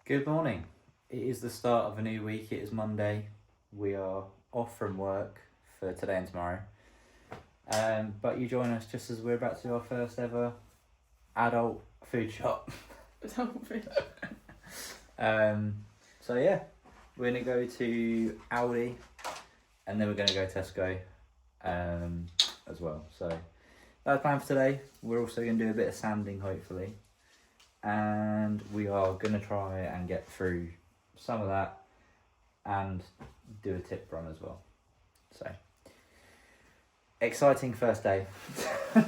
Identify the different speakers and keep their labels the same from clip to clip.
Speaker 1: Good morning. It is the start of a new week. It is Monday. We are off from work for today and tomorrow. But you join us just as we're about to do our first ever adult food shop. So yeah, we're gonna go to Aldi, and then we're gonna go to Tesco, as well. So that's the plan for today. We're also gonna do a bit of sanding, hopefully, and we are gonna try and get through some of that and do a tip run as well. So exciting first day. Ready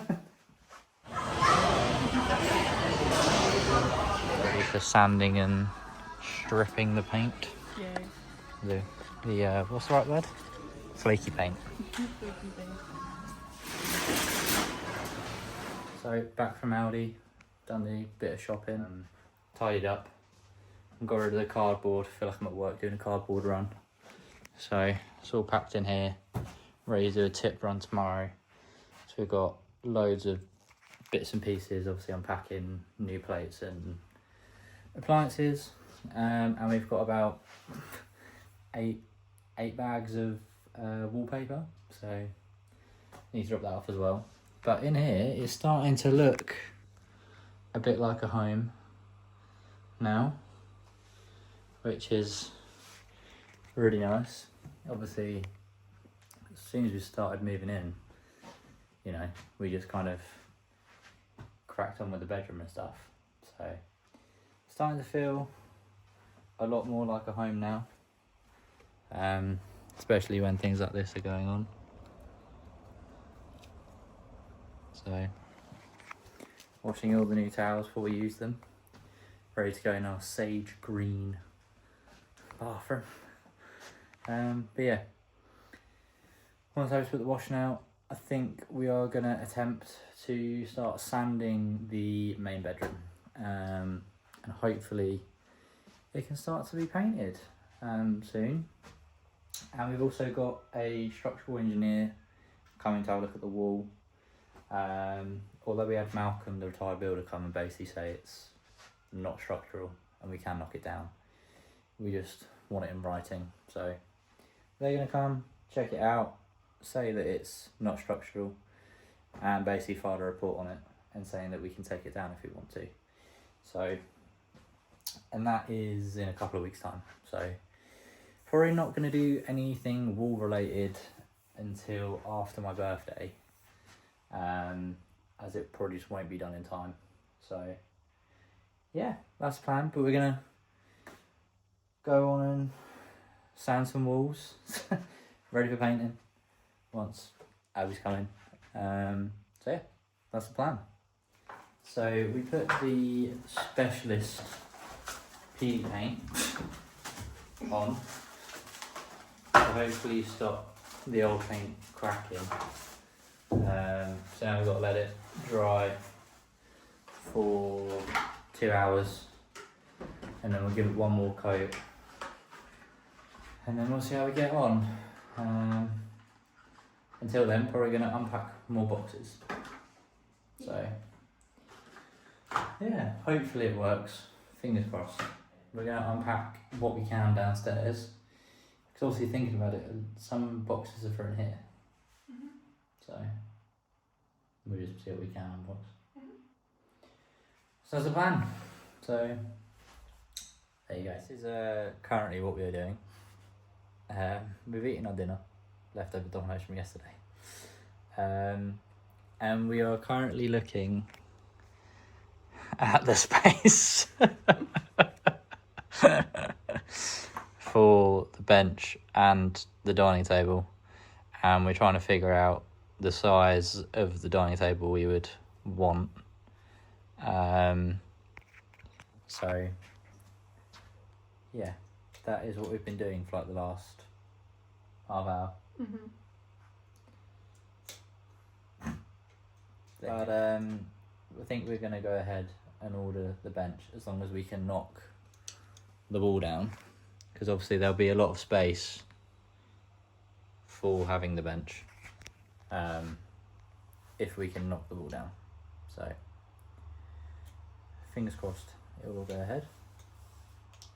Speaker 1: for sanding and stripping the paint.
Speaker 2: Yeah.
Speaker 1: The what's the right word? Flaky paint. So back from Aldi, done the bit of shopping, tidied up, and got rid of the cardboard. Feel like I'm at work doing a cardboard run. So it's all packed in here, ready to do a tip run tomorrow. So we've got loads of bits and pieces, obviously unpacking new plates and appliances, and we've got about eight bags of wallpaper, so need to drop that off as well. But in here, it's starting to look a bit like a home now, which is really nice. Obviously, as soon as we started moving in, you know, we just kind of cracked on with the bedroom and stuff. So it's starting to feel a lot more like a home now, especially when things like this are going on. So washing all the new towels before we use them, ready to go in our sage green bathroom. But yeah, once I put the washing out, I think we are going to attempt to start sanding the main bedroom, and hopefully it can start to be painted soon. And we've also got a structural engineer coming to have a look at the wall. Although we had Malcolm, the retired builder, come and basically say it's not structural and we can knock it down. We just want it in writing. So they're going to come, check it out, say that it's not structural, and basically file a report on it and saying that we can take it down if we want to. So, and that is in a couple of weeks' time. So probably not going to do anything wall related until after my birthday, as it probably just won't be done in time. So yeah, that's the plan. But we're going to go on and sand some walls, ready for painting once Abby's coming. So yeah, that's the plan. So we put the specialist peely paint on to hopefully stop the old paint cracking. So now we've got to let it dry for 2 hours, and then we'll give it one more coat, and then we'll see how we get on. Until then, probably going to unpack more boxes. So yeah, hopefully it works. Fingers crossed. We're going to unpack what we can downstairs, because obviously thinking about it, some boxes are for in here. So we'll just see what we can unbox. So that's the plan. So there you go. This is currently what we are doing. We've eaten our dinner, leftover Domino's from yesterday. And we are currently looking at the space for the bench and the dining table, and we're trying to figure out the size of the dining table we would want. So yeah, that is what we've been doing for like the last half hour. But I think we're going to go ahead and order the bench, as long as we can knock the wall down, because obviously there'll be a lot of space for having the bench, if we can knock the wall down. So fingers crossed it will go ahead.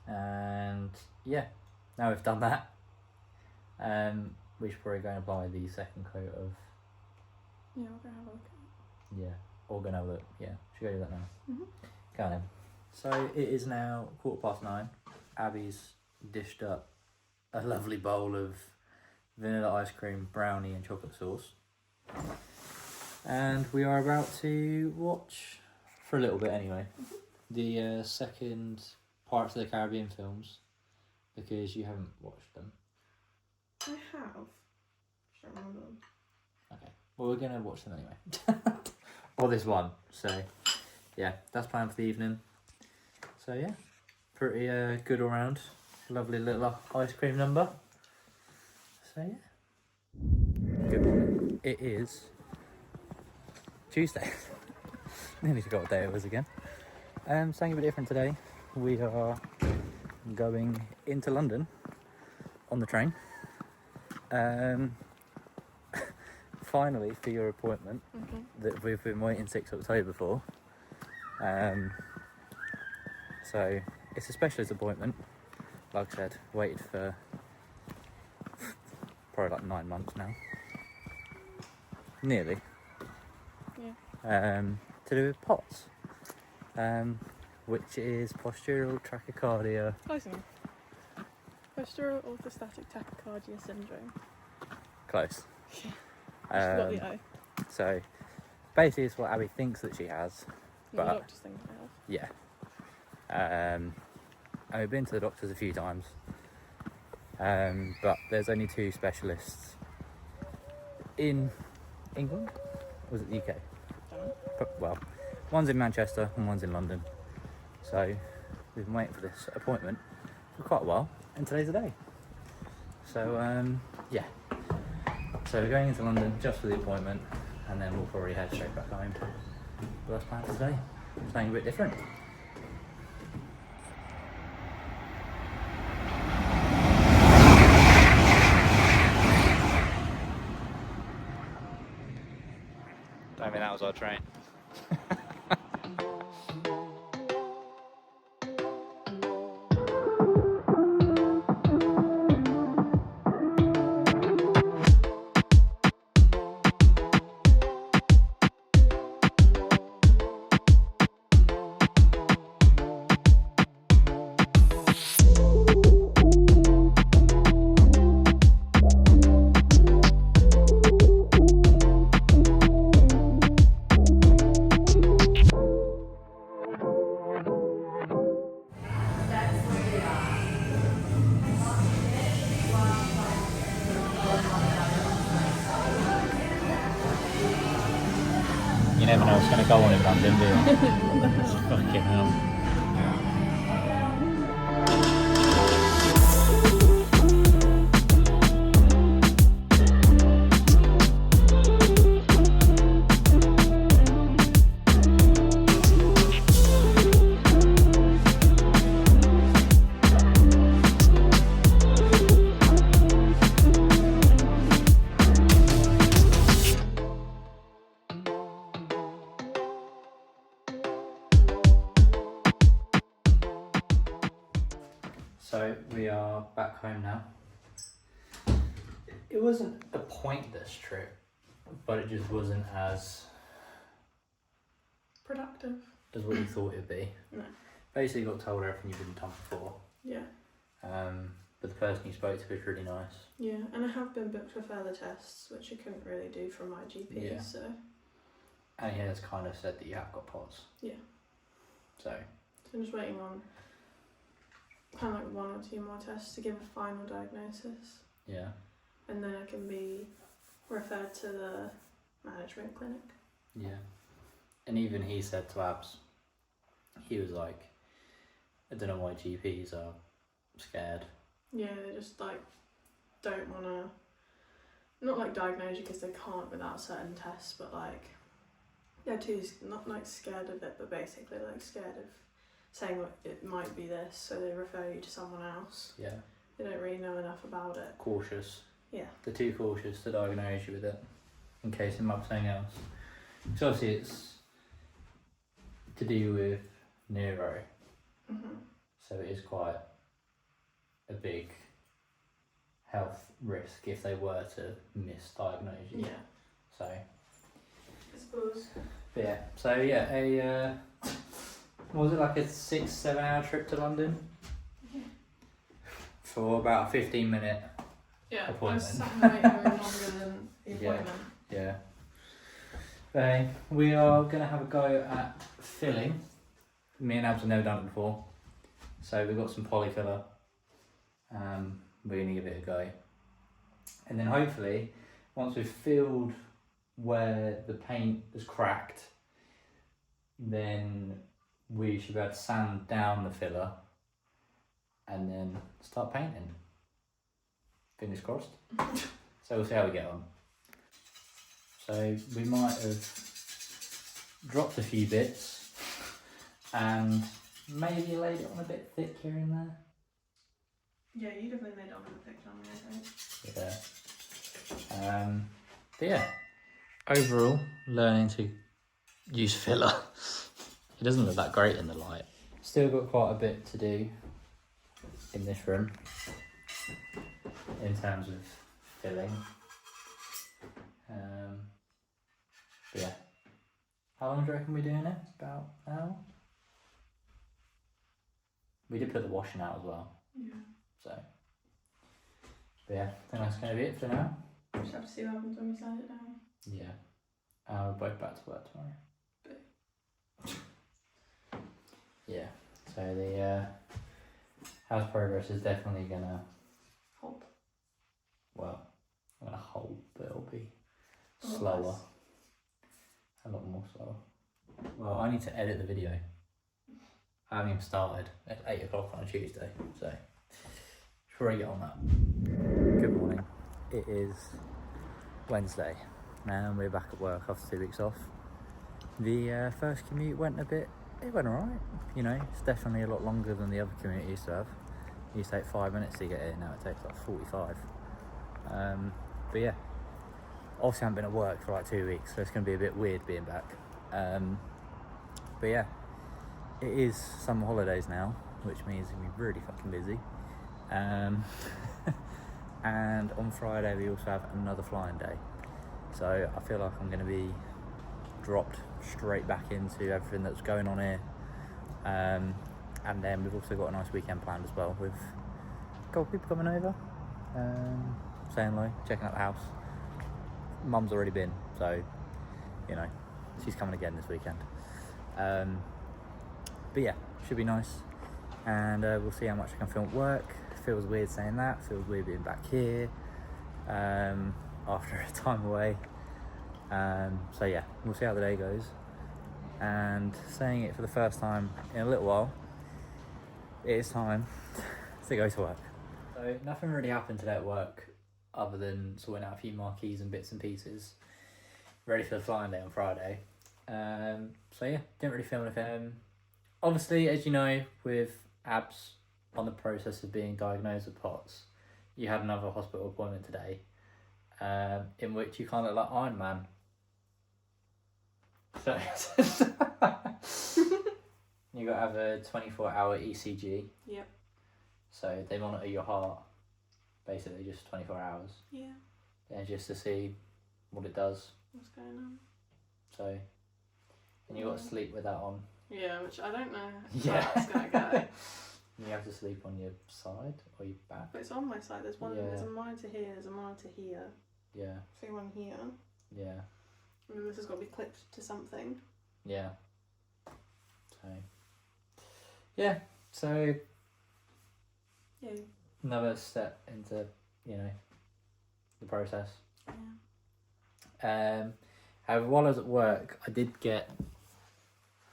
Speaker 1: And yeah, now we've done that, we should probably go and apply the second coat of,
Speaker 2: Yeah, we're gonna have a look at
Speaker 1: yeah, or gonna have a look, yeah, should go do that now.
Speaker 2: Mhm.
Speaker 1: Go on then. So it is now 9:15. Abby's dished up a lovely bowl of vanilla ice cream, brownie and chocolate sauce. And we are about to watch, for a little bit anyway, the second Pirates of the Caribbean films, because you haven't watched them.
Speaker 2: I have. Just don't remember them.
Speaker 1: Okay, well, we're going to watch them anyway. Or this one, so yeah, that's planned for the evening. So yeah, pretty good all round. Lovely little ice cream number. So yeah. Good morning. It is Tuesday. Nearly forgot what day it was again. Something a bit different today. We are going into London on the train. Finally, for your appointment that we've been waiting 6 October for. So it's a specialist appointment. Like I said, waited for probably like 9 months now. Nearly.
Speaker 2: Yeah.
Speaker 1: To do with POTS, which is postural tachycardia.
Speaker 2: Close enough. Postural orthostatic tachycardia syndrome.
Speaker 1: Close.
Speaker 2: Yeah. Just got the O.
Speaker 1: So basically, it's what Abby thinks that she has.
Speaker 2: Yeah, the
Speaker 1: But
Speaker 2: doctors think I have.
Speaker 1: yeah, I've been to the doctors a few times, but there's only 2 specialists in England. Or was it the UK? Well, one's in Manchester and one's in London. So we've been waiting for this appointment for quite a while, and today's the day. So yeah. So we're going into London just for the appointment, and then we'll probably head straight back home. But that's planned for today. Something a bit different. Don't mean that was our train. You never know what's going to go on in London, do you? Fucking hell. So we are back home now. It wasn't a pointless trip, but it just wasn't as
Speaker 2: Productive.
Speaker 1: what you thought it'd be.
Speaker 2: No.
Speaker 1: Basically got told everything you've been done before.
Speaker 2: Yeah.
Speaker 1: But the person you spoke to was really nice.
Speaker 2: Yeah, and I have been booked for further tests, which I couldn't really do from my GP,
Speaker 1: Yeah.
Speaker 2: so
Speaker 1: And he has kind of said that you have got POTS.
Speaker 2: Yeah.
Speaker 1: So
Speaker 2: I'm just waiting on kind of like 1 or 2 more tests to give a final diagnosis,
Speaker 1: yeah.
Speaker 2: and then I can be referred to the management clinic.
Speaker 1: Yeah. And even he said to Abs, he was like, I don't know why GPs are scared.
Speaker 2: Yeah, they just like don't want to, not like diagnose you because they can't without certain tests, but like they're too, not like scared of it, but basically like scared of saying what it might be this, so they refer you to someone else.
Speaker 1: Yeah.
Speaker 2: They don't really know enough about it.
Speaker 1: Cautious.
Speaker 2: Yeah.
Speaker 1: They're too cautious to diagnose you with it, in case it might be something else. So obviously it's to do with neuro.
Speaker 2: Mhm.
Speaker 1: So it is quite a big health risk if they were to misdiagnose you.
Speaker 2: Yeah.
Speaker 1: So,
Speaker 2: I suppose.
Speaker 1: but yeah. So yeah, what was it, like a 6-7 hour trip to London?
Speaker 2: Yeah.
Speaker 1: For about a 15-minute.
Speaker 2: Yeah. I
Speaker 1: Appointment.
Speaker 2: was sat in the waiting room longer than the
Speaker 1: Yeah.
Speaker 2: appointment.
Speaker 1: Yeah. We are going to have a go at filling. Me and Abs have never done it before. So we've got some polyfiller. We're going to give it a go. And then hopefully, once we've filled where the paint is cracked, then we should be able to sand down the filler and then start painting. Fingers crossed. So we'll see how we get on. So we might have dropped a few bits and maybe laid it on a bit thick here and there.
Speaker 2: Yeah, you definitely made it on the picture on me, I think.
Speaker 1: Yeah. But yeah, overall, learning to use filler. It doesn't look that great in the light. Still got quite a bit to do in this room in terms of filling. But yeah. How long do you reckon we're doing it? About an hour? We did put the washing out as well,
Speaker 2: Yeah.
Speaker 1: so. But yeah, I think that's going to be it for now.
Speaker 2: Just have to see what happens when we sand it down.
Speaker 1: Yeah. We're both back to work tomorrow. Yeah. So the house progress is definitely gonna,
Speaker 2: Hope.
Speaker 1: well, I'm gonna hope it'll be
Speaker 2: A lot
Speaker 1: slower.
Speaker 2: less.
Speaker 1: A lot more slower. Well, I need to edit the video. I haven't even started at 8 o'clock on a Tuesday, so before I get on that. Good morning. It is Wednesday and we're back at work after 2 weeks off. The first commute went alright. You know, it's definitely a lot longer than the other commute used to have. It used to take 5 minutes to get here, now it takes like 45. But yeah, obviously I haven't been at work for like 2 weeks, so it's going to be a bit weird being back. But yeah, it is summer holidays now, which means we're going to be really fucking busy. And on Friday we also have another flying day. So I feel like I'm going to be dropped straight back into everything that's going on here. And then we've also got a nice weekend planned as well with a couple of people coming over, saying hello, checking out the house. Mum's already been, so you know, she's coming again this weekend. But yeah, should be nice, and we'll see how much I can film at work. Feels weird saying that, feels weird being back here after a time away. So yeah, we'll see how the day goes. And saying it for the first time in a little while, it is time to go to work. So nothing really happened today at work other than sorting out a few marquees and bits and pieces, ready for the flying day on Friday. So yeah, didn't really film anything. Obviously, as you know, with Abs on the process of being diagnosed with POTS, you had another hospital appointment today, in which you kind of look like Iron Man. So you got to have a 24-hour ECG.
Speaker 2: Yep.
Speaker 1: So they monitor your heart, basically just 24 hours.
Speaker 2: Yeah.
Speaker 1: And just to see what it does.
Speaker 2: What's going on?
Speaker 1: So, and you got to sleep with that on.
Speaker 2: Yeah, which I don't know how
Speaker 1: Yeah.
Speaker 2: it's gonna go.
Speaker 1: You have to sleep on your side or your back.
Speaker 2: But it's on my side. There's one.
Speaker 1: Yeah.
Speaker 2: There's a monitor here. There's a monitor here.
Speaker 1: Yeah,
Speaker 2: So one here.
Speaker 1: yeah,
Speaker 2: And this has got to be clipped to something.
Speaker 1: yeah. So, yeah. So
Speaker 2: Yeah.
Speaker 1: another step into, you know, the process.
Speaker 2: Yeah.
Speaker 1: However, while I was at work, I did get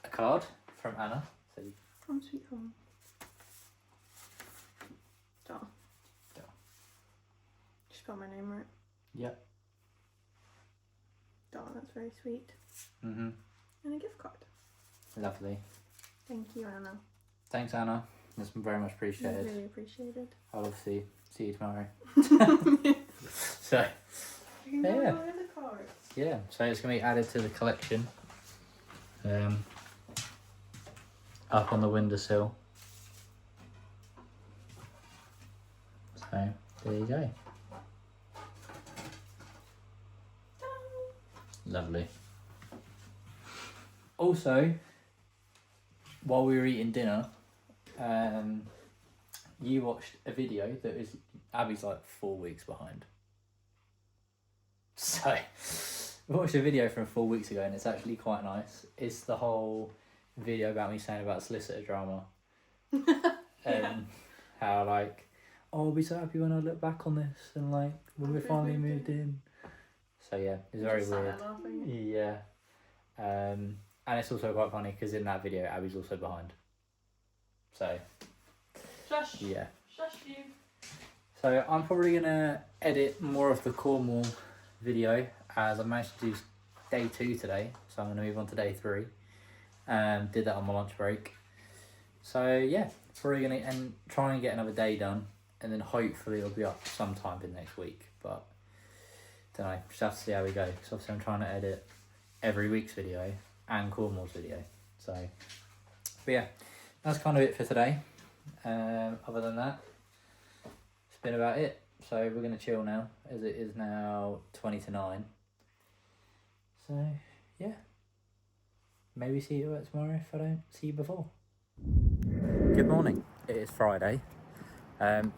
Speaker 1: a card from Anna. So
Speaker 2: From Sweet Home. Dar.
Speaker 1: Dar.
Speaker 2: She spelled my name right.
Speaker 1: Yep.
Speaker 2: Dar, that's very sweet.
Speaker 1: Mhm.
Speaker 2: And a gift card.
Speaker 1: Lovely.
Speaker 2: Thank you, Anna.
Speaker 1: Thanks, Anna. That's been very much appreciated.
Speaker 2: Really appreciated.
Speaker 1: I'll obviously see you tomorrow. So
Speaker 2: You can
Speaker 1: Yeah.
Speaker 2: go all over the cards.
Speaker 1: yeah, so it's gonna be added to the collection. Up on the windowsill. So there you go. Lovely. Also, while we were eating dinner, you watched a video that is Abby's like 4 weeks behind. So we watched a video from 4 weeks ago and it's actually quite nice. It's the whole video about me saying about solicitor drama. How like, oh, I'll be so happy when I look back on this and like when we finally moved in. So yeah, it's very weird. Yeah. And it's also quite funny because in that video Abby's also behind. So
Speaker 2: Shush.
Speaker 1: yeah.
Speaker 2: Shush you.
Speaker 1: So I'm probably gonna edit more of the Cornwall video as I managed to do day 2 today. So I'm gonna move on to day 3. Did that on my lunch break. So yeah, probably gonna try and get another day done, and then hopefully it'll be up sometime in next week. But don't know, just have to see how we go. Because obviously I'm trying to edit every week's video and Cornwall's video. So, but yeah, that's kind of it for today. Other than that, it's been about it. So we're gonna chill now, as it is now 20 to 9. So yeah, maybe see you tomorrow if I don't see you before. Good morning. It is Friday.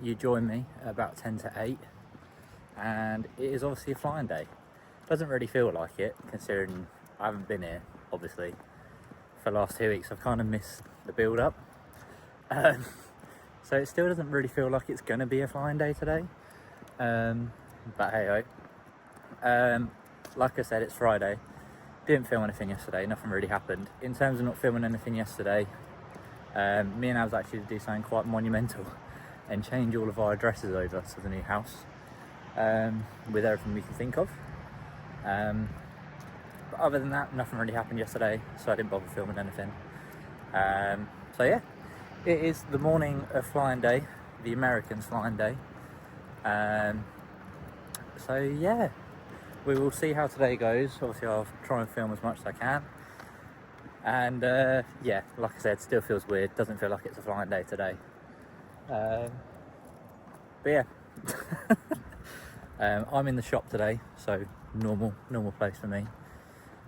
Speaker 1: You join me at about 10 to 8, and it is obviously a flying day. Doesn't really feel like it, considering I haven't been here, obviously, for the last 2 weeks. I've kind of missed the build-up. So it still doesn't really feel like it's going to be a flying day today. But hey-ho. Like I said, it's Friday. Didn't film anything yesterday, nothing really happened. In terms of not filming anything yesterday, me and Abs actually did do something quite monumental and change all of our addresses over to the new house, with everything we can think of. But other than that, nothing really happened yesterday, so I didn't bother filming anything. So yeah, it is the morning of flying day, the Americans flying day. So yeah, we will see how today goes. Obviously I'll try and film as much as I can. And yeah, like I said, still feels weird. Doesn't feel like it's a flying day today. But yeah, I'm in the shop today, so normal place for me.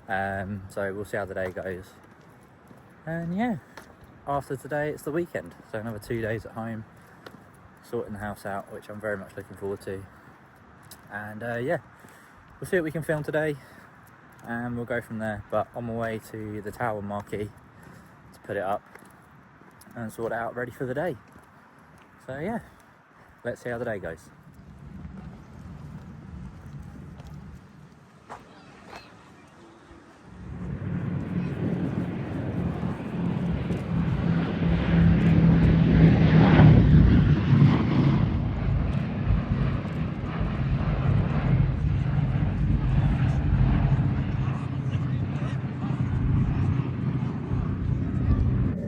Speaker 1: So we'll see how the day goes. And yeah, after today it's the weekend, so another 2 days at home, sorting the house out, which I'm very much looking forward to. And yeah, we'll see what we can film today, and we'll go from there. But on my way to the tower marquee to put it up and sort it out, ready for the day. So yeah, let's see how the day goes.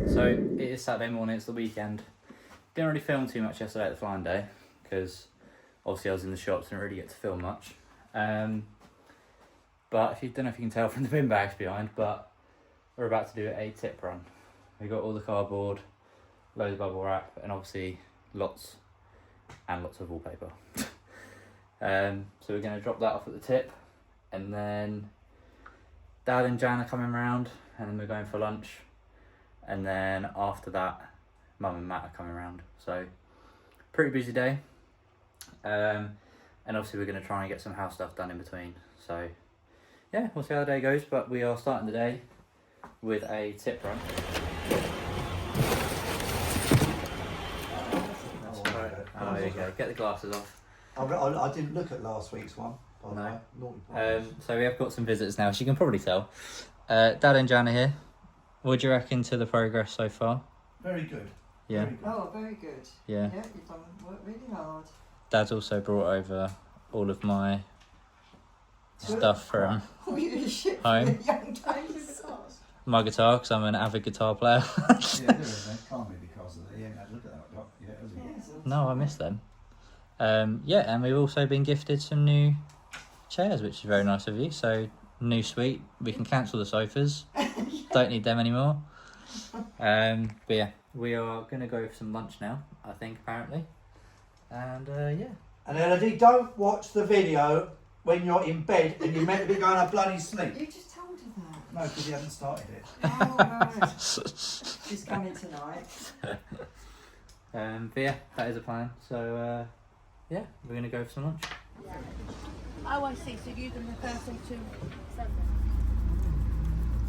Speaker 1: So it is Saturday morning, it's the weekend. Didn't really film too much yesterday at the flying day because obviously I was in the shops, didn't really get to film much. But if you don't know if you can tell from the bin bags behind, but we're about to do a tip run. We got all the cardboard, loads of bubble wrap, and obviously lots of wallpaper. So we're going to drop that off at the tip, and then Dad and Jan are coming round, and then we're going for lunch. And then after that, Mum and Matt are coming around. So, pretty busy day. And obviously we're going to try and get some house stuff done in between. So, yeah, we'll see how the day goes. But we are starting the day with a tip run. Oh, there you go. Get the glasses off.
Speaker 3: I didn't look at last week's one.
Speaker 1: No.
Speaker 3: Naughty
Speaker 1: So we have got some visitors now, as you can probably tell. Dad and Jan are here. What do you reckon to the progress so far?
Speaker 3: Very good.
Speaker 1: Yeah.
Speaker 3: Very good.
Speaker 4: Oh, very good.
Speaker 1: Yeah.
Speaker 4: Yeah, you've done work really hard.
Speaker 1: Dad's also brought over all of my stuff from
Speaker 4: Oh, you shit
Speaker 1: Home.
Speaker 4: for young days.
Speaker 1: my guitar, because I'm an avid guitar player.
Speaker 3: Yeah, there is, mate. Can't be because of that. He ain't had a look at that lot yet, has he?
Speaker 4: Yes.
Speaker 1: No, I missed them. Yeah, and we've also been gifted some new chairs, which is very nice of you. So, new suite. We can cancel the sofas. Don't need them anymore. But yeah, we are going to go for some lunch now, I think, apparently. And yeah.
Speaker 3: And Elodie, don't watch the video when you're in bed and you're meant to be going to bloody sleep.
Speaker 4: You just told her that.
Speaker 3: No, because you haven't started it.
Speaker 4: Oh, right. She's coming tonight.
Speaker 1: But yeah, that is a plan. So yeah, we're gonna go for some lunch.
Speaker 5: Oh, I see. So you can refer them to seven.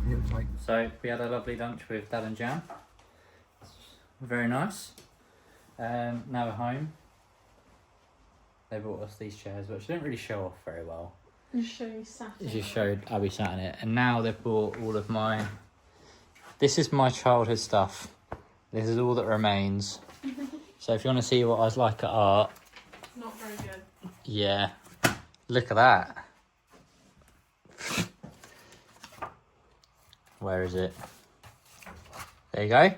Speaker 3: It was like,
Speaker 1: So we had a lovely lunch with Dad and Jan. Very nice. Now we're home. They brought us these chairs, which didn't really show off very well.
Speaker 2: You show me Saturday.
Speaker 1: It just showed Abby sat in it, and now they've brought all of my. This is my childhood stuff. This is all that remains. So if you want to see what I was like at art,
Speaker 2: Not very good.
Speaker 1: yeah, look at that. Where is it? There you go.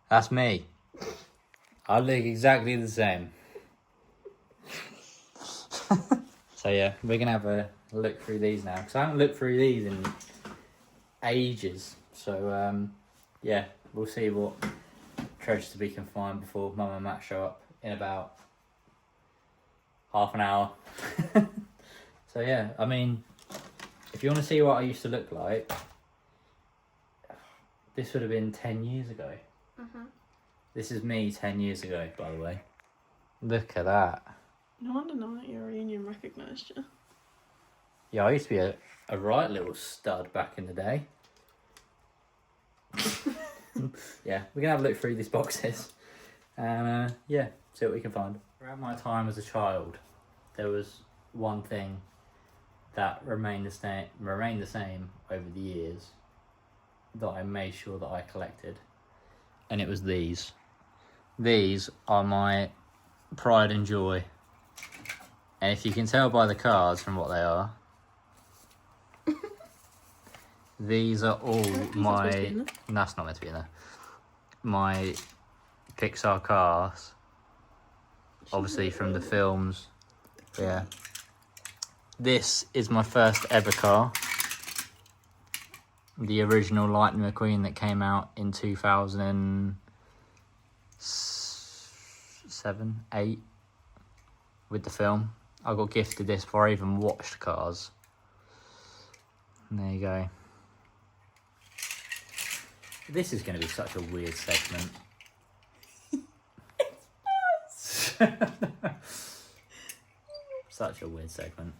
Speaker 1: That's me. I look exactly the same. So yeah, we're gonna have a look through these now, because I haven't looked through these in ages. So yeah, we'll see what treasures we can find before Mum and Matt show up in about half an hour. So yeah, I mean, if you want to see what I used to look like, this would have been 10 years ago. This is me 10 years ago, by the way. Look at that.
Speaker 2: No wonder not at your reunion recognised you.
Speaker 1: Yeah, I used to be a right little stud back in the day. Yeah, we're going to have a look through these boxes. And yeah, see what we can find. Throughout my time as a child, there was one thing that remained the same over the years that I made sure that I collected. And it was these. These are my pride and joy. And if you can tell by the cards from what they are, these are all my... That's not meant to be in there. My Pixar cars. Obviously from the films. Yeah. This is my first ever car. The original Lightning McQueen that came out in 2007, 8 with the film. I got gifted this before I even watched Cars. And there you go. This is going to be such a weird segment. Such a weird segment.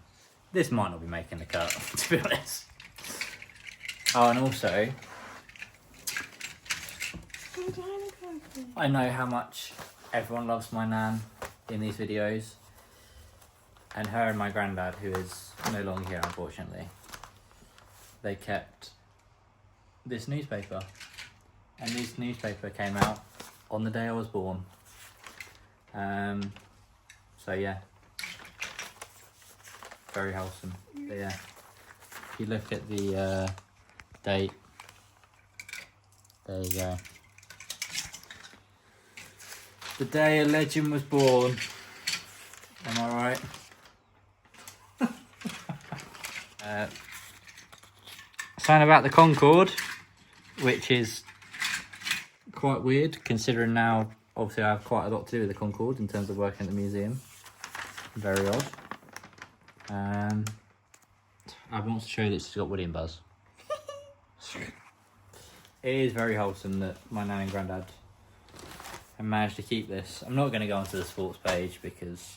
Speaker 1: This might not be making the cut, to be honest. Oh, and also, I know how much everyone loves my nan in these videos. And her and my granddad, who is no longer here, unfortunately, they kept this newspaper. And this newspaper came out on the day I was born. So yeah, very wholesome. But yeah, if you look at the date, there you go. The day a legend was born. Am I right? Something about the Concorde, which is quite weird considering now obviously I have quite a lot to do with the Concorde in terms of working at the museum. Very odd. I want to show you that it's got Woody and Buzz. It is very wholesome that my nan and granddad have managed to keep this. I'm not going to go onto the sports page because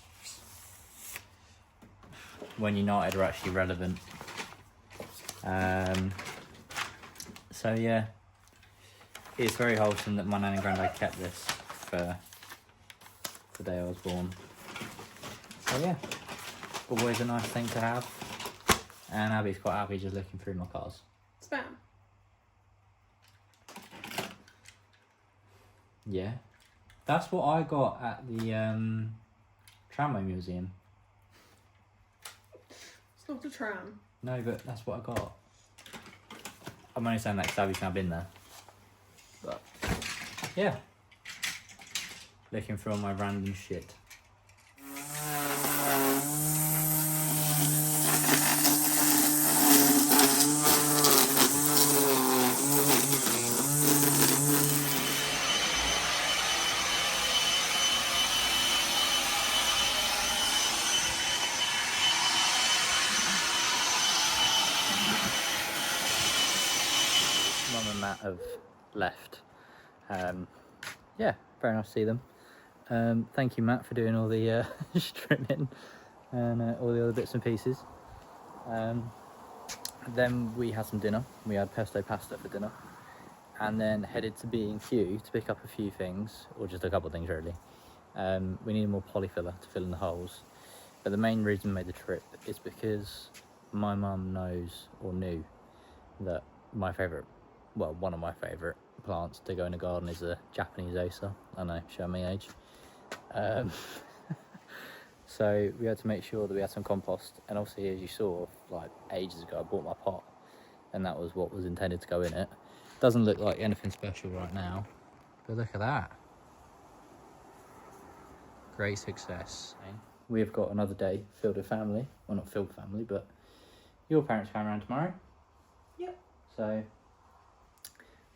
Speaker 1: when United are actually relevant. So yeah, it's very wholesome that my nan and granddad kept this for the day I was born. So yeah, always a nice thing to have. And Abby's quite happy just looking through my cars.
Speaker 2: Spam.
Speaker 1: Yeah, that's what I got at the tramway museum.
Speaker 2: It's not a tram.
Speaker 1: No, but that's what I got. I'm only saying that because Abby's now been there. But yeah, looking through all my random shit. have left. Yeah, very nice to see them. Thank you, Matt, for doing all the trimming and all the other bits and pieces. Then we had some dinner. We had pesto pasta for dinner, and then headed to B&Q to pick up a few things, or just a couple of things really. We needed more polyfiller to fill in the holes, but the main reason we made the trip is because my mum knows, or knew, that my favourite, well, one of my favourite plants to go in a garden is a Japanese Osa. I know, show my age. So we had to make sure that we had some compost, and obviously, as you saw, like ages ago, I bought my pot, and that was what was intended to go in it. Doesn't look like anything special right now, but look at that. Great success. We've got another day filled with family. Well, not filled with family, but your parents come around tomorrow.
Speaker 2: Yep.
Speaker 1: So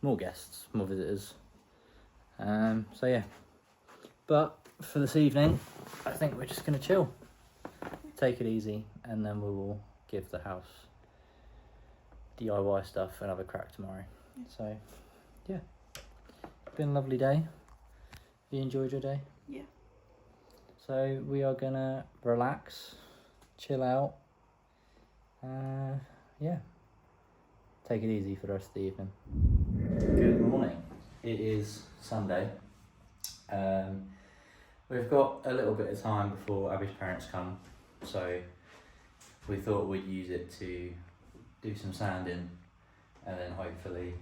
Speaker 1: more guests, more visitors. So yeah. But for this evening, I think we're just gonna chill, take it easy, and then we will give the house DIY stuff another crack tomorrow. So yeah, been a lovely day. Have you enjoyed your day?
Speaker 2: Yeah.
Speaker 1: So we are gonna relax, chill out, yeah, take it easy for the rest of the evening. Good morning. It is Sunday. We've got a little bit of time before Abby's parents come, so we thought we'd use it to do some sanding and then hopefully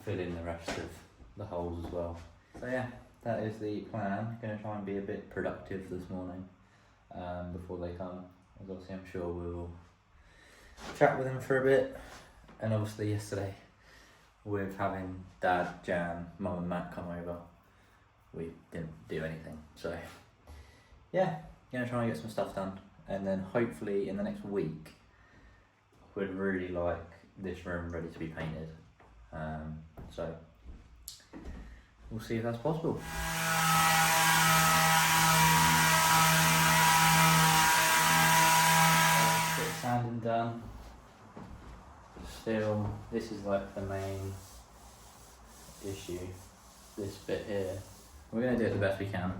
Speaker 1: fill in the rest of the holes as well. So yeah, that is the plan. Going to try and be a bit productive this morning before they come, as obviously I'm sure we'll chat with them for a bit. And obviously yesterday, with having Dad, Jan, Mum and Matt come over, we didn't do anything. So yeah, gonna try and get some stuff done, and then hopefully in the next week we'd really like this room ready to be painted. So we'll see if that's possible. Bit of sanding done. Still, this is like the main issue, this bit here. We're going to do it the best we can.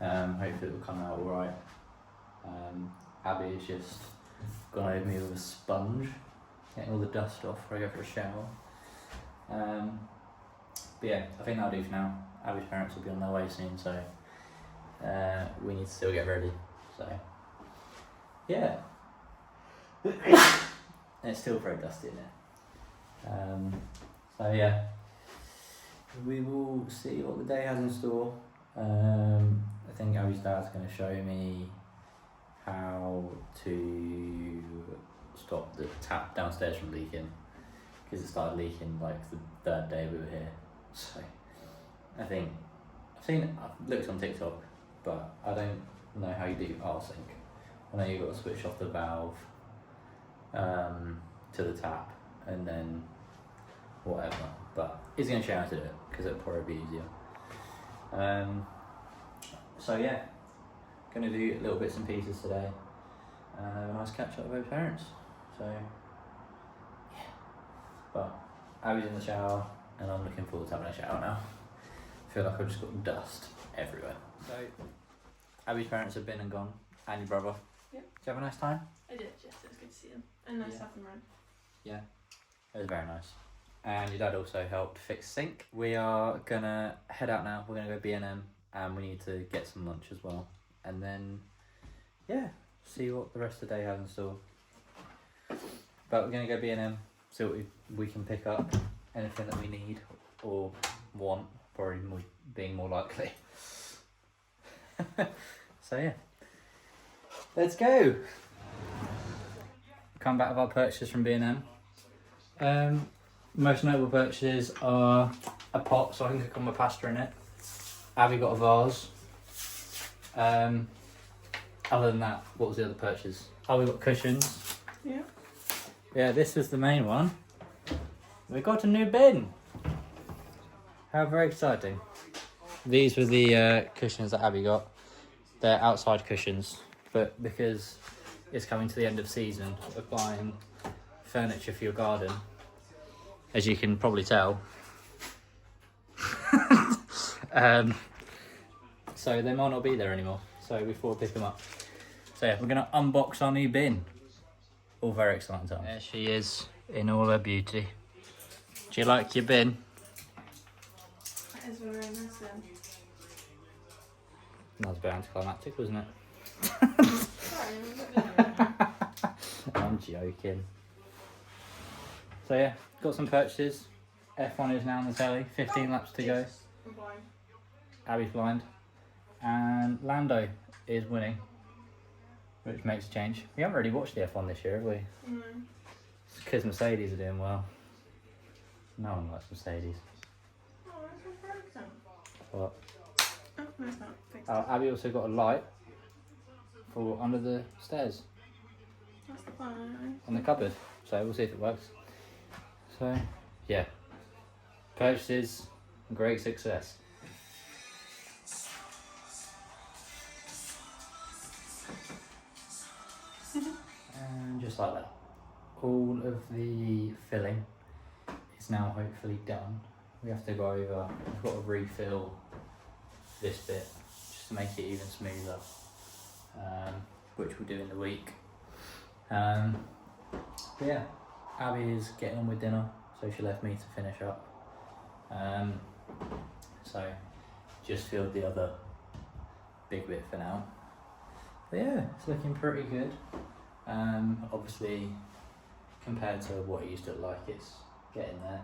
Speaker 1: Hopefully it will come out alright. Abby has just gone over me with a sponge, getting all the dust off before I go for a shower. But yeah, I think that'll do for now. Abby's parents will be on their way soon, so we need to still get ready. So yeah. It's still very dusty in it. So yeah, we will see what the day has in store. I think Abby's dad's going to show me how to stop the tap downstairs from leaking, because it started leaking like the third day we were here. So I think I've looked on TikTok, but I don't know how you do arsenk. I know you've got to switch off the valve to the tap and then whatever, but he's going to show how to do it because it'll probably be easier. So yeah, going to do little bits and pieces today and have a nice catch up with our parents. So yeah, but Abby's in the shower and I'm looking forward to having a shower now. I feel like I've just got dust everywhere. So Abby's parents have been and gone, and your brother.
Speaker 2: Yep.
Speaker 1: Did you have a nice time?
Speaker 2: I did, yes, it was good to see them. And nice to have them around.
Speaker 1: Yeah, it was very nice. And your dad also helped fix sink. We are gonna head out now. We're gonna go B&M, and we need to get some lunch as well. And then, yeah, see what the rest of the day has in store. But we're gonna go B&M, see what we can pick up, anything that we need or want, probably being more likely. So yeah, let's go. Come back with our purchases from B&M. Most notable purchases are a pot so I can cook on my pasta in it. Abby got a vase. Other than that, what was the other purchase? Oh, we got cushions.
Speaker 2: Yeah.
Speaker 1: Yeah, this was the main one. We got a new bin. How very exciting. These were the cushions that Abby got. They're outside cushions, but because it's coming to the end of season of buying furniture for your garden, as you can probably tell. So they might not be there anymore. So we thought we'd pick them up. So yeah, we're gonna unbox our new bin. All very exciting times. There she is in all her beauty. Do you like your bin?
Speaker 2: That is very nice then.
Speaker 1: That was a bit anticlimactic, wasn't it?
Speaker 2: Sorry, I'm a bit busy.
Speaker 1: I'm joking. So yeah, got some purchases. F1 is now on the telly. 15 laps to go.
Speaker 2: I'm blind.
Speaker 1: Abby's blind. And Lando is winning, which makes a change. We haven't really watched the F1 this year, have we?
Speaker 2: No.
Speaker 1: It's because Mercedes are doing well. No one likes Mercedes.
Speaker 2: Oh, that's not broken.
Speaker 1: But
Speaker 2: Oh, no, it's not. Fixed.
Speaker 1: Abby also got a light for under the stairs
Speaker 2: That's fine.
Speaker 1: in the cupboard. So we'll see if it works. So yeah, purchases, great success. And just like that, all of the filling is now hopefully done. We have to go over, we've got to refill this bit just to make it even smoother, which we'll do in the week. But yeah, Abby is getting on with dinner, so she left me to finish up. So just filled the other big bit for now. But yeah, it's looking pretty good. Obviously, compared to what it used to look like, it's getting there.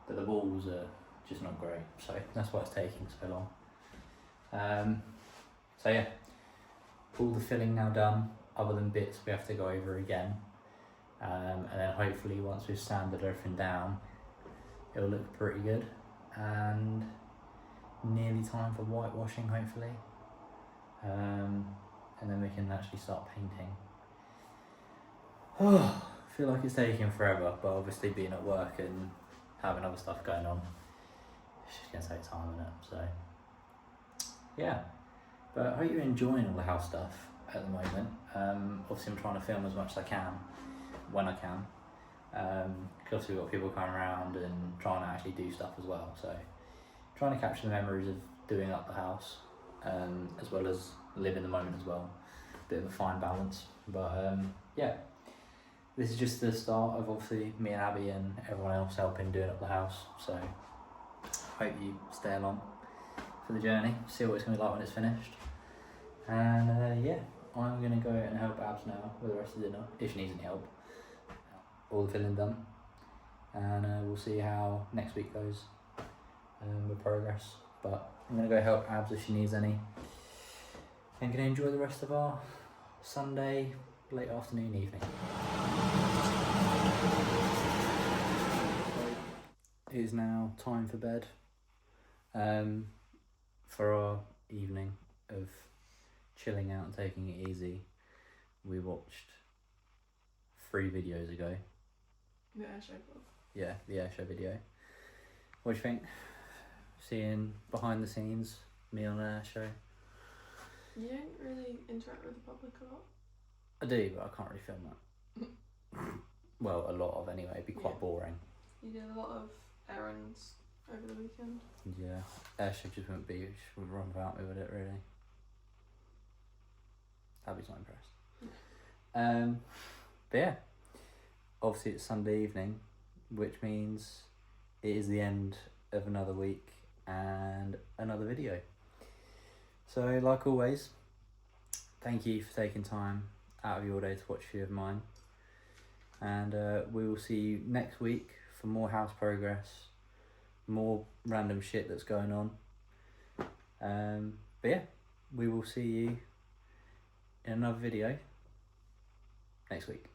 Speaker 1: But the walls are just not great, so that's why it's taking so long. So yeah, all the filling now done, other than bits we have to go over again. And then hopefully once we've sanded everything down, it'll look pretty good. And nearly time for whitewashing, hopefully. And then we can actually start painting. Oh, I feel like it's taking forever, but obviously being at work and having other stuff going on, it's just gonna take time, isn't it? So yeah, but I hope you're enjoying all the house stuff at the moment. Obviously I'm trying to film as much as I can when I can, because we've got people coming around and trying to actually do stuff as well. So trying to capture the memories of doing up the house, as well as live in the moment as well. Bit of a fine balance, but yeah. This is just the start of obviously me and Abby and everyone else helping doing up the house. So hope you stay along for the journey, see what it's going to be like when it's finished. And yeah, I'm going to go and help Abs now with the rest of the dinner, if she needs any help. All the filling done. And we'll see how next week goes with progress. But I'm going to go help Abs if she needs any. And going to enjoy the rest of our Sunday, late afternoon, evening. It is now time for bed. For our evening of chilling out and taking it easy, we watched 3 videos ago.
Speaker 2: The airshow vlog.
Speaker 1: Yeah, the airshow video. What do you think? Seeing behind the scenes, me on an airshow?
Speaker 2: You don't really interact with the public a lot.
Speaker 1: I do, but I can't really film that. Well, a lot of anyway, it'd be quite boring.
Speaker 2: You did a lot of errands over the weekend.
Speaker 1: Yeah, airshow just wouldn't be, she would run without me, would it really? Abby's not impressed. But yeah, obviously it's Sunday evening, which means it is the end of another week and another video. So like always, thank you for taking time out of your day to watch a few of mine. And we will see you next week for more house progress, more random shit that's going on. But yeah, we will see you in another video next week.